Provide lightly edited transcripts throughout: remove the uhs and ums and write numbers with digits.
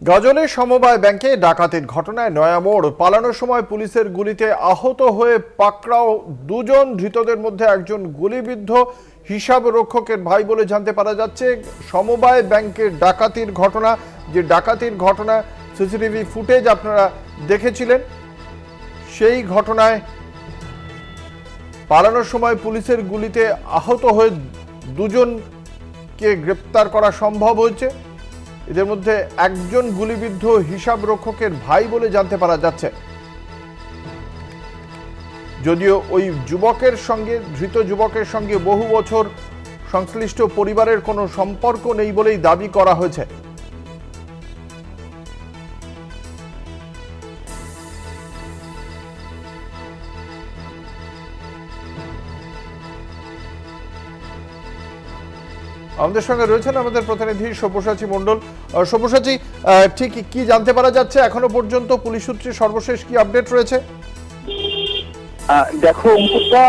গাজলে সমবায় ব্যাংকে ডাকাতির ঘটনায় নয়া মোড়। পালানোর সময় পুলিশের গুলিতে আহত হয়ে পাকড়াও দুজন। ধৃতদের মধ্যে একজন গুলিবিদ্ধ হিসাব রক্ষকের ভাই বলে জানতে পারা যাচ্ছে। সমবায় ব্যাংকের ডাকাতির ঘটনা, যে ডাকাতির ঘটনা সিসিটিভি ফুটেজ আপনারা দেখেছিলেন, সেই ঘটনায় পালানোর সময় পুলিশের গুলিতে আহত হয়ে দুজনকে গ্রেপ্তার করা সম্ভব হয়েছে। এদের মধ্যে একজন গুলিবিদ্ধ হিসাব রক্ষকের ভাই বলে জানতে পারা যাচ্ছে। যদিও ওই ধৃত যুবকের সঙ্গে বহু বছর সংশ্লিষ্ট পরিবারের কোনো সম্পর্ক নেই বলেই দাবি করা হয়েছে। আমাদের সঙ্গে রয়েছেন আমাদের প্রতিনিধি সব্যসাচী মণ্ডল। সব্যসাচী, ঠিক কি জানতে পারা যাচ্ছে এখনো পর্যন্ত? পুলিশ সূত্রে সর্বশেষ কি আপডেট রয়েছে? দেখো অঙ্কুরদা,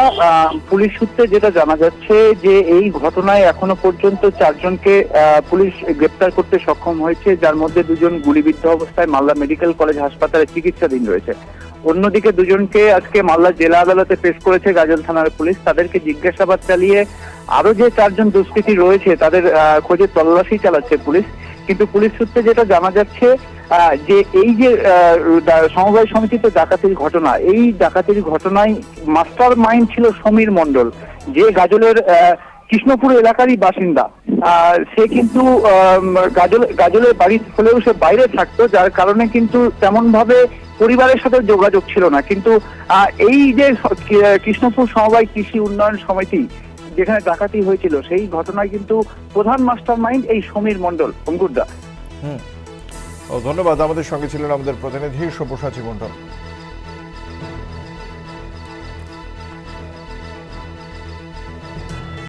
পুলিশ সূত্রে যেটা জানা যাচ্ছে যে এই ঘটনায় এখনো পর্যন্ত 4 জনকে পুলিশ গ্রেপ্তার করতে সক্ষম হয়েছে, যার মধ্যে 2 জন গুলিবিদ্ধ অবস্থায় মালদা মেডিকেল কলেজ হাসপাতালে চিকিৎসাধীন রয়েছে। অন্যদিকে 2 জনকে আজকে মালদা জেলা আদালতে পেশ করেছে গাজল থানার পুলিশ। তাদেরকে জিজ্ঞাসাবাদ চালিয়ে আরো যে 4 জন দুষ্কৃতী রয়েছে তাদের খোঁজে তল্লাশি চালাচ্ছে পুলিশ। কিন্তু পুলিশ সূত্রে যেটা জানা যাচ্ছে যে এই যে সমবায় সমিতিতে ডাকাতির ঘটনা, এই ডাকাতির ঘটনায় মাস্টার মাইন্ড ছিল সমীর মণ্ডল, যে গাজলের কৃষ্ণপুর এলাকারই বাসিন্দা। সে কিন্তু গাজলের বাড়ি হলেও সে বাইরে থাকতো, যার কারণে কিন্তু তেমন ভাবে পরিবারের সাথে যোগাযোগ ছিল না। কিন্তু এই যে কৃষ্ণপুর সমবায় কৃষি উন্নয়ন সমিতি যেখানে ডাকাতি হয়েছিল, সেই ঘটনায় কিন্তু প্রধান মাস্টার মাইন্ড এই সমীর মণ্ডল। অঙ্কুরদা, ধন্যবাদ। আমাদের সঙ্গে ছিলেন আমাদের প্রতিনিধি সব্যসাচী মণ্ডল।